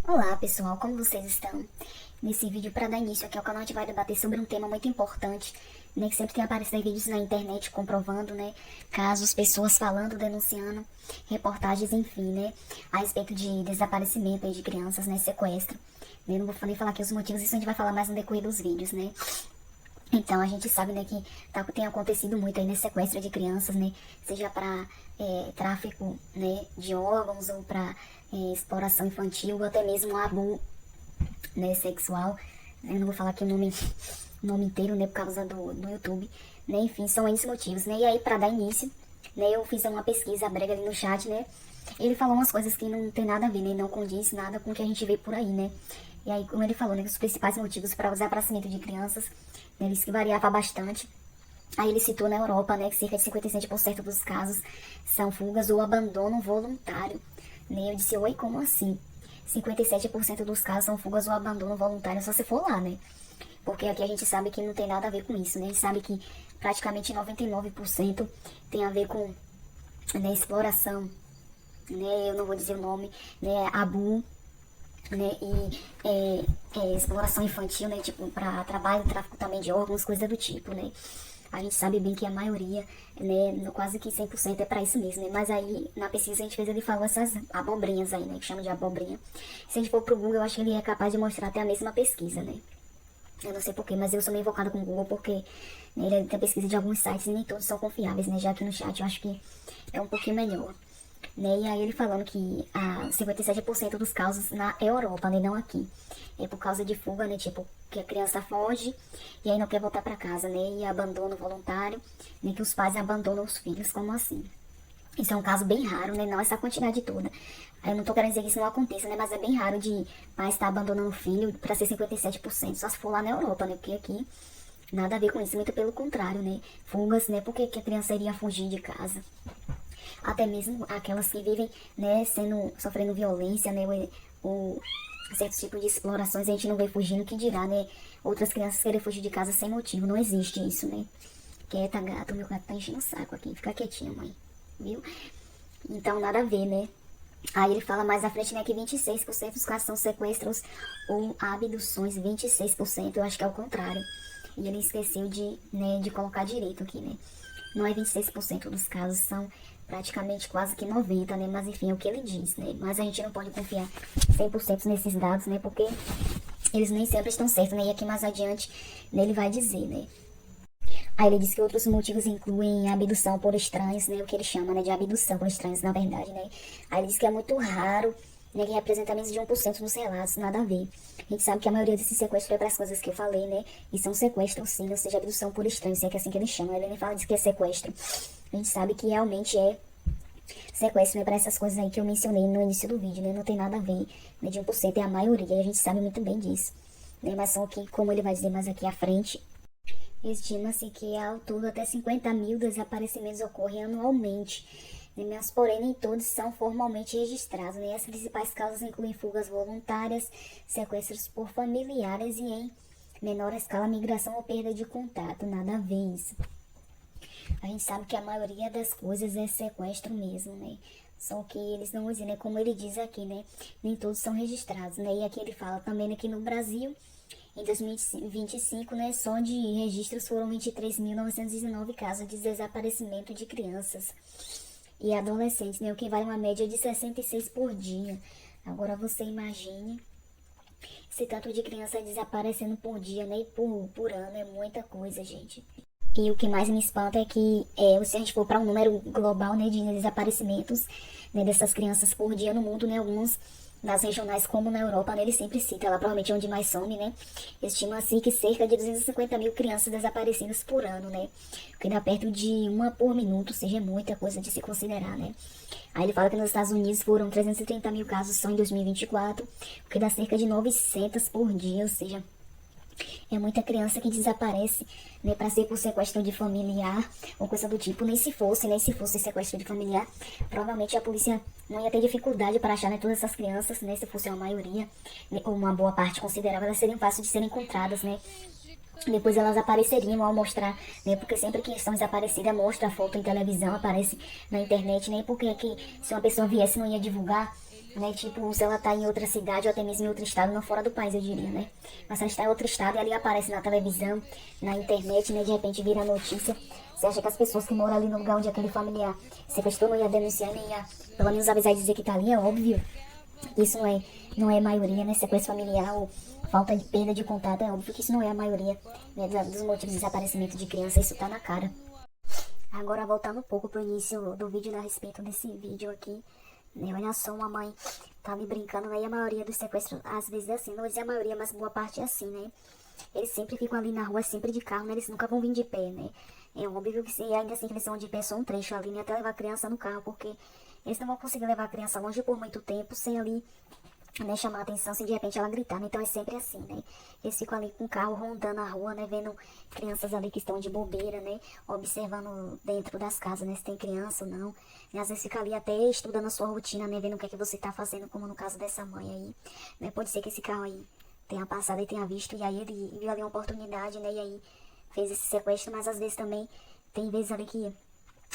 Olá pessoal, como vocês estão? Nesse vídeo, para dar início aqui ao canal, a gente vai debater sobre um tema muito importante, né, que sempre tem aparecido vídeos na internet comprovando, né, casos, pessoas falando, denunciando, reportagens, enfim, né, a respeito de desaparecimento aí de crianças, né, sequestro. Eu não vou nem falar aqui os motivos, isso a gente vai falar mais no decorrer dos vídeos, né. Então, a gente sabe, né, que tem acontecido muito aí, né, sequestro de crianças, né, seja para tráfico, né, de órgãos ou para exploração infantil ou até mesmo abuso, né, sexual. Eu não vou falar aqui o nome inteiro, né, por causa do YouTube, né, enfim, são esses motivos, né, e aí para dar início, né, eu fiz uma pesquisa breve ali no chat, né, ele falou umas coisas que não tem nada a ver, né, não condiz nada com o que a gente vê por aí, né, e aí, como ele falou, né, os principais motivos para o desaparecimento de crianças, né, ele disse que variava bastante. Aí ele citou na Europa, né, que cerca de 57% dos casos são fugas ou abandono voluntário. Né? Eu disse, oi, como assim? 57% dos casos são fugas ou abandono voluntário, só se for lá, né? Porque aqui a gente sabe que não tem nada a ver com isso, né? A gente sabe que praticamente 99% tem a ver com, né, exploração, né? Eu não vou dizer o nome, né? Abuso, né? E exploração infantil, né? Tipo, para trabalho, tráfico também de órgãos, coisa do tipo, né? A gente sabe bem que a maioria, né, quase que 100% é para isso mesmo, né? Mas aí, na pesquisa, a gente fez, ele falou essas abobrinhas aí, né, que chama de abobrinha. Se a gente for pro Google, eu acho que ele é capaz de mostrar até a mesma pesquisa, né? Eu não sei porquê, mas eu sou meio invocada com o Google porque, né, ele tem pesquisa de alguns sites e nem todos são confiáveis, né? Já aqui no chat eu acho que é um pouquinho melhor. Né? E aí ele falando que 57% dos casos na Europa, né? Não aqui. É por causa de fuga, né? Tipo, que a criança foge e aí não quer voltar para casa, né? E abandono voluntário, né? Que os pais abandonam os filhos, como assim? Isso é um caso bem raro, né? Não essa quantidade toda. Eu não tô querendo dizer que isso não aconteça, né? Mas é bem raro de pais estar abandonando o filho para ser 57%. Só se for lá na Europa, né? Porque aqui nada a ver com isso, muito pelo contrário, né? Fugas, né? Por que a criança iria fugir de casa? Até mesmo aquelas que vivem, né, sofrendo violência, né, o certos tipos de explorações a gente não vê fugindo, que dirá, né, outras crianças querem fugir de casa sem motivo, não existe isso, né. Quieta, gato, meu gato tá enchendo o saco aqui, fica quietinho, mãe, viu? Então, nada a ver, né. Aí ele fala mais à frente, né, que 26% dos casos são sequestros ou abduções, 26%, eu acho que é o contrário. E ele esqueceu de colocar direito aqui, né. Não é 26% dos casos, são praticamente quase que 90%, né? Mas enfim, é o que ele diz, né? Mas a gente não pode confiar 100% nesses dados, né? Porque eles nem sempre estão certos, né? E aqui mais adiante, né, ele vai dizer, né? Aí ele diz que outros motivos incluem abdução por estranhos, né? O que ele chama, né, de abdução por estranhos, na verdade, né? Aí ele diz que é muito raro, né, que representa menos de 1% dos relatos, nada a ver. A gente sabe que a maioria desses sequestros é para as coisas que eu falei, né? E são sequestros sim, ou seja, abdução por estranhos, é que é assim que ele chama. Ele nem fala disso que é sequestro. A gente sabe que realmente é sequestro, né, para essas coisas aí que eu mencionei no início do vídeo, né? Não tem nada a ver, né, de 1%, é a maioria, e a gente sabe muito bem disso. Né? Mas só que, como ele vai dizer mais aqui à frente, estima-se que ao todo até 50 mil desaparecimentos ocorrem anualmente, né, mas porém nem todos são formalmente registrados. Né? As principais causas incluem fugas voluntárias, sequestros por familiares e em menor escala migração ou perda de contato. Nada a ver isso. A gente sabe que a maioria das coisas é sequestro mesmo, né? Só que eles não usam, né? Como ele diz aqui, né? Nem todos são registrados, né? E aqui ele fala também aqui no Brasil, em 2025, né? Só de registros foram 23.919 casos de desaparecimento de crianças e adolescentes, né? O que vale uma média de 66 por dia. Agora você imagine esse tanto de criança desaparecendo por dia, né? E por ano, é muita coisa, gente. E o que mais me espanta é que, se a gente for para um número global, né, de desaparecimentos, né, dessas crianças por dia no mundo, né, alguns das regionais como na Europa, né, ele sempre cita, lá provavelmente é onde mais some, né, estima-se que cerca de 250 mil crianças desaparecidas por ano, né, o que dá perto de uma por minuto, ou seja, é muita coisa de se considerar, né. Aí ele fala que nos Estados Unidos foram 330 mil casos só em 2024, o que dá cerca de 900 por dia, ou seja, é muita criança que desaparece, né, para ser por sequestro de familiar ou coisa do tipo. Nem se fosse sequestro de familiar, provavelmente a polícia não ia ter dificuldade para achar, né, todas essas crianças, né, se fosse uma maioria, né, ou uma boa parte considerável, elas seriam fáceis de serem encontradas, né. Depois elas apareceriam ao mostrar, né? Porque sempre que estão desaparecidas, mostra a foto em televisão, aparece na internet, né? Porque que se uma pessoa viesse não ia divulgar, né? Tipo, se ela tá em outra cidade ou até mesmo em outro estado, não fora do país, eu diria, né? Mas se ela está em outro estado e ali aparece na televisão, na internet, né? De repente vira notícia. Você acha que as pessoas que moram ali no lugar onde aquele familiar sequestrou não ia denunciar, nem ia pelo menos avisar e dizer que tá ali? É óbvio. Isso não é maioria, né? Sequestro familiar ou falta de perda de contato, é óbvio que isso não é a maioria, né, dos motivos de desaparecimento de criança, isso tá na cara. Agora, voltando um pouco pro início do vídeo, né, a respeito desse vídeo aqui, né, olha só, uma mãe tá ali brincando, né, e a maioria dos sequestros, às vezes é assim, não vou dizer a maioria, mas boa parte é assim, né, eles sempre ficam ali na rua, sempre de carro, né, eles nunca vão vir de pé, né, é óbvio que se ainda assim que eles vão de pé, só um trecho ali, né, até levar a criança no carro, porque eles não vão conseguir levar a criança longe por muito tempo, sem ali, né, chamar a atenção se de repente ela gritar, né? Então é sempre assim, né? Eles ficam ali com o carro rondando a rua, né? Vendo crianças ali que estão de bobeira, né? Observando dentro das casas, né? Se tem criança ou não. E às vezes fica ali até estudando a sua rotina, né? Vendo o que é que você tá fazendo, como no caso dessa mãe aí, né? Pode ser que esse carro aí tenha passado e tenha visto, e aí ele viu ali uma oportunidade, né? E aí fez esse sequestro, mas às vezes também tem vezes ali que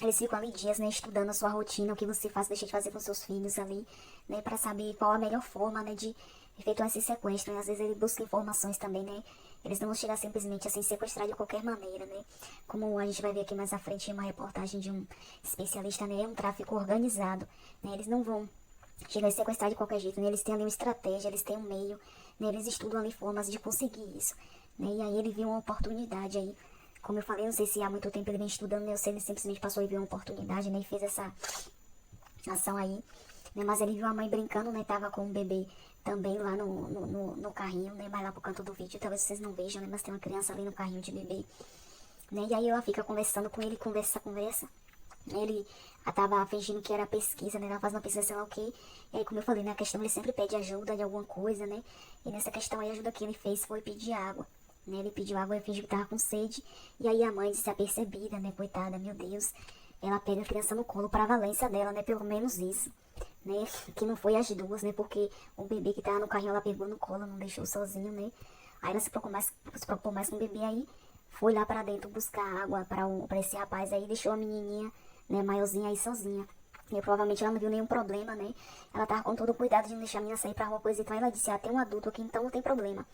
eles ficam ali dias, né, estudando a sua rotina, o que você faz, deixa de fazer com seus filhos ali, né, pra saber qual a melhor forma, né, de efetuar esse sequestro, né, às vezes ele busca informações também, né, eles não vão chegar simplesmente assim, sequestrar de qualquer maneira, né, como a gente vai ver aqui mais à frente em uma reportagem de um especialista, né, é um tráfico organizado, né, eles não vão chegar a sequestrar de qualquer jeito, né, eles têm ali uma estratégia, eles têm um meio, né, eles estudam ali formas de conseguir isso, né, e aí ele viu uma oportunidade aí. Como eu falei, não sei se há muito tempo ele vem estudando, né? Eu sei, ele simplesmente passou e viu uma oportunidade, né? E fez essa ação aí, né? Mas ele viu a mãe brincando, né? Tava com o bebê também lá no carrinho, né? Vai lá pro canto do vídeo, talvez vocês não vejam, né? Mas tem uma criança ali no carrinho de bebê, né? E aí ela fica conversando com ele, conversa. Ele tava fingindo que era pesquisa, né? Ela faz uma pesquisa, sei lá o quê. E aí, como eu falei, na questão ele sempre pede ajuda de alguma coisa, né? E nessa questão aí, a ajuda que ele fez foi pedir água. Né? Ele pediu água e fingiu que tava com sede. E aí a mãe desapercebida, né? Coitada, meu Deus. Ela pega a criança no colo pra valência dela, né? Pelo menos isso. Né? Que não foi as duas, né? Porque o bebê que tava no carrinho ela pegou no colo, não deixou sozinho, né? Aí ela se preocupou mais com o bebê aí. Foi lá pra dentro buscar água pra esse rapaz aí. Deixou a menininha, né? Maiorzinha aí sozinha. E provavelmente ela não viu nenhum problema, né? Ela tava com todo o cuidado de não deixar a menina sair pra rua, coisa e tal. Ela disse, ah, tem um adulto aqui, então não tem problema.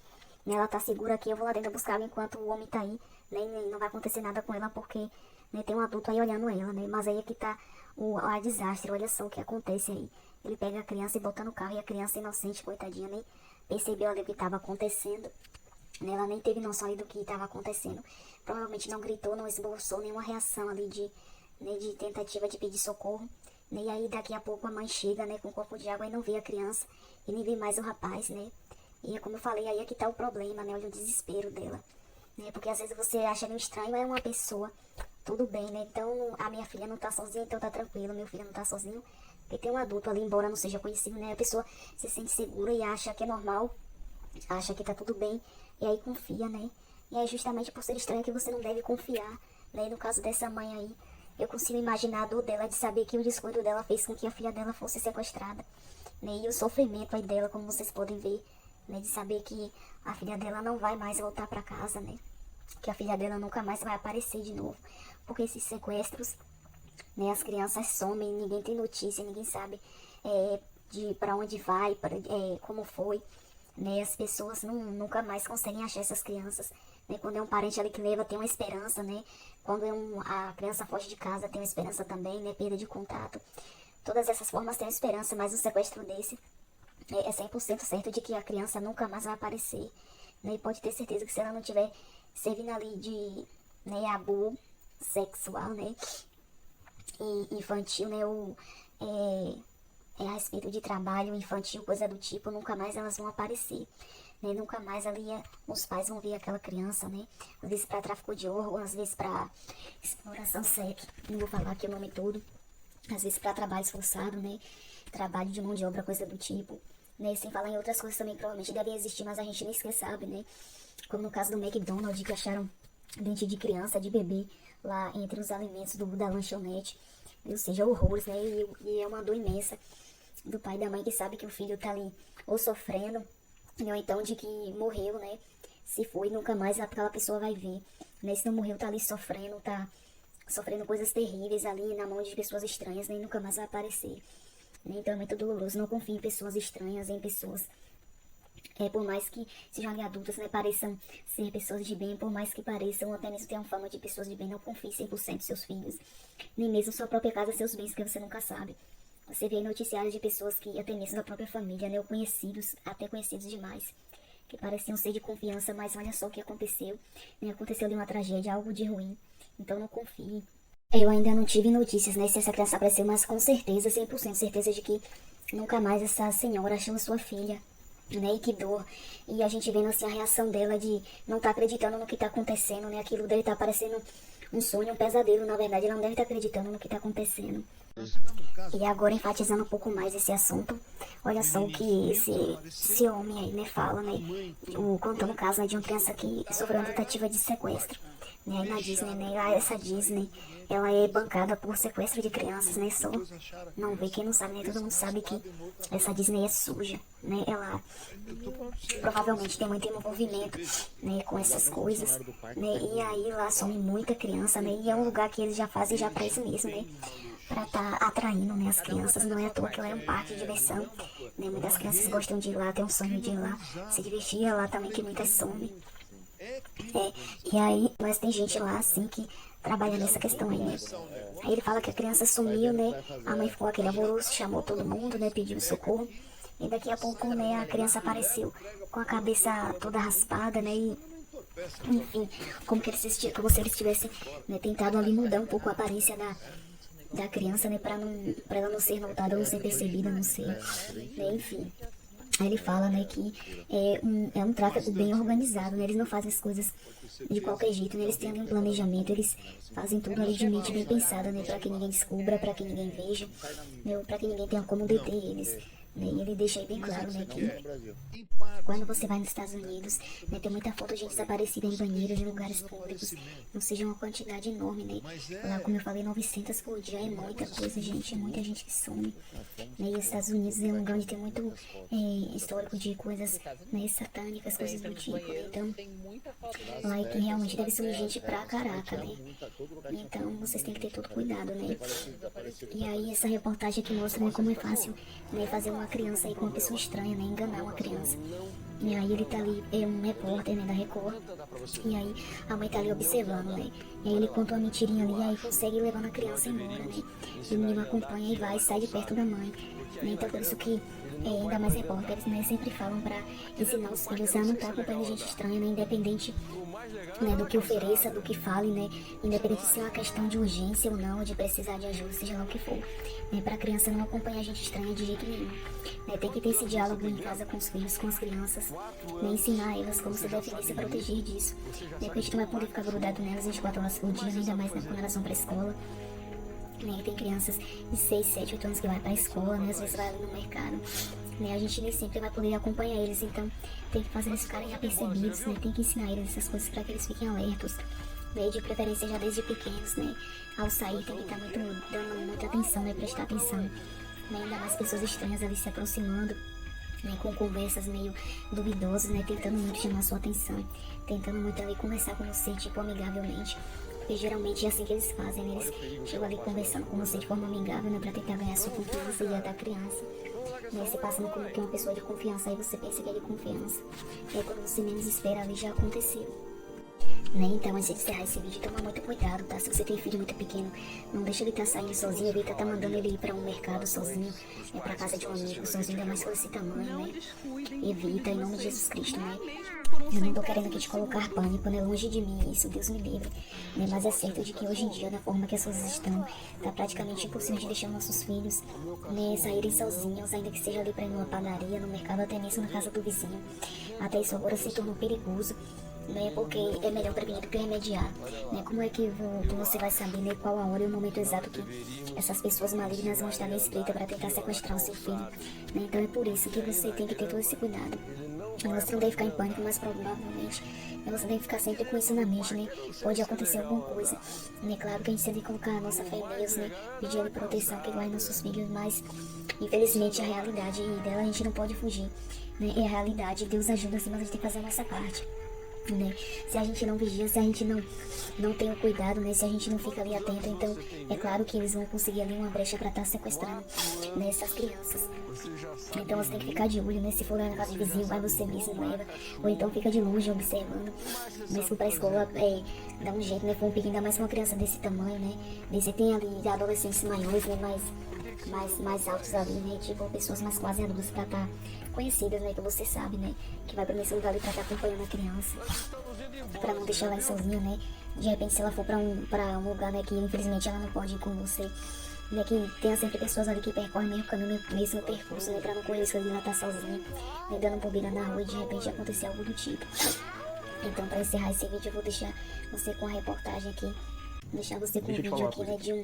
Né, ela tá segura aqui, eu vou lá dentro buscar água enquanto o homem tá aí, né? E não vai acontecer nada com ela porque, né, tem um adulto aí olhando ela, né? Mas aí é que tá a desastre, olha só o que acontece aí. Ele pega a criança e bota no carro e a criança inocente, coitadinha, nem percebeu ali o que tava acontecendo. Né? Ela nem teve noção ali do que tava acontecendo. Provavelmente não gritou, não esboçou nenhuma reação ali de tentativa de pedir socorro. Né? E aí daqui a pouco a mãe chega, né, com um copo de água e não vê a criança e nem vê mais o rapaz, né? E é como eu falei, aí é que tá o problema, né? Olha o desespero dela. Né? Porque às vezes você acha meio estranho, é uma pessoa, tudo bem, né? Então a minha filha não tá sozinha, então tá tranquilo, meu filho não tá sozinho. Porque tem um adulto ali, embora não seja conhecido, né? A pessoa se sente segura e acha que é normal, acha que tá tudo bem, e aí confia, né? E é justamente por ser estranho que você não deve confiar, né? E no caso dessa mãe aí, eu consigo imaginar a dor dela de saber que o descuido dela fez com que a filha dela fosse sequestrada, né? E o sofrimento aí dela, como vocês podem ver, né? De saber que a filha dela não vai mais voltar pra casa, né? Que a filha dela nunca mais vai aparecer de novo. Porque esses sequestros, né? As crianças somem, ninguém tem notícia, ninguém sabe de para onde vai, como foi, né? As pessoas nunca mais conseguem achar essas crianças, né? Quando é um parente ali que leva, tem uma esperança, né? Quando a criança foge de casa, tem uma esperança também, né? Perda de contato. Todas essas formas têm esperança, mas um sequestro desse é 100% certo de que a criança nunca mais vai aparecer, né? E pode ter certeza que se ela não tiver servindo ali de, né, abuso sexual, né? E infantil, né? Ou a respeito de trabalho infantil, coisa do tipo, nunca mais elas vão aparecer. Né? Nunca mais ali os pais vão ver aquela criança, né? Às vezes para tráfico de órgãos, às vezes para exploração sexual, não vou falar aqui o nome todo, às vezes para trabalho forçado, né? Trabalho de mão de obra, coisa do tipo, né? Sem falar em outras coisas também que provavelmente devem existir, mas a gente nem sequer sabe, né? Como no caso do McDonald's, que acharam dente de criança, de bebê, lá entre os alimentos da lanchonete. Ou seja, horrores, né? E é uma dor imensa do pai e da mãe que sabe que o filho tá ali ou sofrendo, ou então de que morreu, né? Se foi, nunca mais aquela pessoa vai ver. Né? Se não morreu, tá ali sofrendo, tá sofrendo coisas terríveis ali na mão de pessoas estranhas, né? E nunca mais vai aparecer. né? Então é muito doloroso. Não confie em pessoas estranhas, em pessoas, por mais que sejam ali adultas, né, pareçam ser pessoas de bem, por mais que pareçam, até mesmo tenham fama de pessoas de bem, não confie 100% em seus filhos, nem mesmo sua própria casa, seus bens, que você nunca sabe. Você vê noticiários de pessoas que, até mesmo da própria família, né, ou conhecidos, até conhecidos demais, que pareciam ser de confiança, mas olha só o que aconteceu, né, aconteceu ali uma tragédia, algo de ruim, então não confie. Eu ainda não tive notícias, né, se essa criança apareceu, mas com certeza, 100% certeza de que nunca mais essa senhora achou sua filha, né, e que dor. E a gente vendo assim a reação dela de não estar acreditando no que está acontecendo, né, aquilo deve estar parecendo um sonho, um pesadelo, na verdade ela não deve estar acreditando no que está acontecendo. E agora enfatizando um pouco mais esse assunto, olha só o que esse homem aí, né, fala, né, contando o caso, né, de uma criança que sofreu uma tentativa de sequestro, né, na Disney, né, essa Disney, ela é bancada por sequestro de crianças, né, só não vê quem não sabe, né, todo mundo sabe que essa Disney é suja, né, ela provavelmente tem muito envolvimento, né, com essas coisas, né, e aí lá some muita criança, né, e é um lugar que eles já fazem já pra isso mesmo, né, pra tá atraindo, né, as crianças, não é à toa que lá é um parque de diversão, né, muitas crianças gostam de ir lá, tem um sonho de ir lá, se divertir lá também, que muitas somem, e aí, mas tem gente lá, assim, que trabalha nessa questão aí, né, aí ele fala que a criança sumiu, né, a mãe ficou aquele alvoroço, chamou todo mundo, né, pediu socorro, e daqui a pouco, né, a criança apareceu com a cabeça toda raspada, né, e enfim, como se eles tivessem, né, tentado ali mudar um pouco a aparência da criança, né, pra ela não ser notada, não ser percebida, não ser, né, enfim. Aí ele fala, né, que é um tráfico bem organizado, né, eles não fazem as coisas de qualquer jeito, né, eles têm ali um planejamento, eles fazem tudo ali de mente bem pensada, né, pra que ninguém descubra, pra que ninguém veja, né, pra que ninguém tenha como deter eles. E ele deixa aí bem claro, né, que quando você vai nos Estados Unidos, né, tem muita foto de gente desaparecida em banheiros, em lugares públicos, não seja uma quantidade enorme, né, lá como eu falei, 900 por dia é muita coisa, gente, é muita gente que some, né, e os Estados Unidos é um lugar onde tem muito histórico de coisas, né, satânicas, coisas do tipo, né, então, lá é que realmente deve sumir gente pra caraca, né, então vocês têm que ter todo cuidado, né, e aí essa reportagem aqui mostra, né, como é fácil, né, fazer uma criança aí com uma pessoa estranha, né, enganar uma criança. E aí ele tá ali, é um repórter, né, da Record, e aí a mãe tá ali observando, né, e aí ele conta uma mentirinha ali, e aí consegue levar a criança embora, né, e o menino acompanha e vai, sai de perto da mãe, né, então por isso que ainda mais repórteres, né, sempre falam pra ensinar os filhos a não estar acompanhando gente estranha, né, independente, né, do que ofereça, do que fale, né, independente se é uma questão de urgência ou não, de precisar de ajuda, seja lá o que for, né, pra criança não acompanhar gente estranha de jeito nenhum, né, tem que ter esse diálogo em casa com os filhos, com as crianças, né, ensinar elas como se deve se proteger disso, né, porque a gente não vai poder ficar grudado nelas 24 horas por dia, ainda mais, né, quando elas vão pra escola, né, tem crianças de 6, 7, 8 anos que vai pra escola, né, às vezes vai ali no mercado, né, a gente nem sempre vai poder acompanhar eles, então tem que fazer eles ficarem apercebidos, né, tem que ensinar eles essas coisas para que eles fiquem alertos, né, de preferência já desde pequenos, né, ao sair tem que estar dando muita atenção, né, prestar atenção, né, ainda mais pessoas estranhas ali se aproximando, né, com conversas meio duvidosas, né, tentando muito chamar sua atenção, tentando muito ali conversar com você, tipo, amigavelmente, porque geralmente é assim que eles fazem, né, eles chegam ali conversando com você de forma amigável, né, pra tentar ganhar sua confiança e a da criança, né, se passando como que é uma pessoa de confiança, aí você pensa que é de confiança, e aí quando você menos espera, ali já aconteceu. Né? Então, antes de encerrar esse vídeo, toma muito cuidado, tá? Se você tem filho muito pequeno, não deixa ele estar saindo sozinho, evita tá mandando ele ir pra um mercado sozinho, pra casa de um amigo sozinho, ainda mais com esse tamanho, né? Evita, em nome de Jesus Cristo, né? Eu não tô querendo aqui te colocar pânico, né? Longe de mim, isso, Deus me livre, né? Mas é certo de que hoje em dia, da forma que as coisas estão, tá praticamente impossível de deixar nossos filhos, né, saírem sozinhos, ainda que seja ali pra ir numa padaria, no mercado, até mesmo na casa do vizinho. Até isso agora se tornou perigoso, né, porque é melhor prevenir do que remediar, né, como é que você vai saber, né, qual a hora e o momento exato que essas pessoas malignas vão estar na espreita para tentar sequestrar o seu filho, né, então é por isso que você tem que ter todo esse cuidado, você não deve ficar em pânico, mas provavelmente você deve ficar sempre com isso na mente, né, pode acontecer alguma coisa, né, claro que a gente deve colocar a nossa fé em Deus, né, pedir a proteção que guarde nossos filhos, mas infelizmente a realidade dela a gente não pode fugir, né, é a realidade, Deus ajuda assim, mas a gente tem que fazer a nossa parte. né? Se a gente não vigia, se a gente não tem o cuidado, né? Se a gente não fica ali atento, então é claro que eles vão conseguir ali uma brecha pra estar sequestrando, né, essas crianças. Então você tem que ficar de olho, né? Se for lá na casa de vizinho, vai você mesmo, leva. Ou então fica de longe observando. Mas se for pra escola, dá um jeito, né? For um pouquinho, ainda mais com uma criança desse tamanho, né? Você tem ali adolescentes maiores, né? Mais altos ali, né? Tipo, pessoas mais quase adultas pra estar conhecidas, né? Que você sabe, né? Que vai pra esse lugar ali pra estar acompanhando a criança. Pra não deixar ela sozinha, né? De repente, se ela for pra um lugar, né? Que infelizmente ela não pode ir com você, né? Que tenha sempre pessoas ali que percorrem mesmo caminho, mesmo percurso, né? Pra não correr isso ali, ela tá sozinha, né? Dando bobeira na rua e de repente acontecer algo do tipo. Então, pra encerrar esse vídeo, eu vou deixar você com a reportagem aqui. Deixar você com um vídeo aqui, né, de um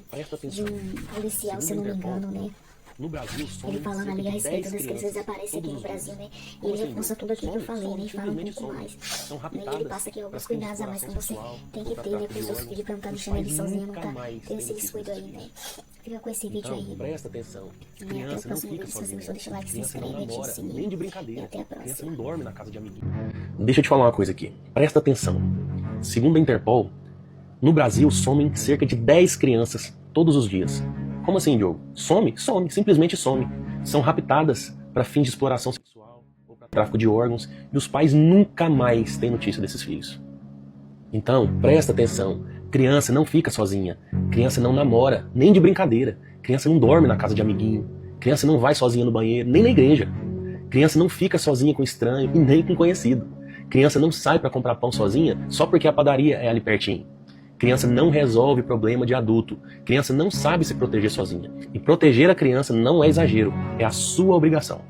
policial, se eu não me engano, né? No Brasil, Ele falando ali a respeito das crianças desaparecem aqui no Brasil, né? E ele reforça tudo aquilo que eu falei, né? E fala um pouco mais. Né? E ele passa aqui alguns cuidados a mais que você tem que ter, né? Com os seus filhos pra não estar deixando ele sozinho, não tá tendo esse descuido aí, né? Fica com esse vídeo aí. Presta atenção. Até o próximo vídeo. Se você gostou, deixa o like, se inscreve, ativa o sininho. Nem de brincadeira. E até a próxima. Criança não dorme na casa de amiguinho. Deixa eu te falar uma coisa aqui. Presta atenção. Segundo a Interpol, no Brasil somem cerca de 10 crianças todos os dias. Como assim, Diogo? Some, simplesmente some. São raptadas para fins de exploração sexual ou para tráfico de órgãos e os pais nunca mais têm notícia desses filhos. Então, presta atenção. Criança não fica sozinha. Criança não namora, nem de brincadeira. Criança não dorme na casa de amiguinho. Criança não vai sozinha no banheiro, nem na igreja. Criança não fica sozinha com estranho e nem com conhecido. Criança não sai para comprar pão sozinha só porque a padaria é ali pertinho. Criança não resolve problema de adulto. Criança não sabe se proteger sozinha. E proteger a criança não é exagero, é a sua obrigação.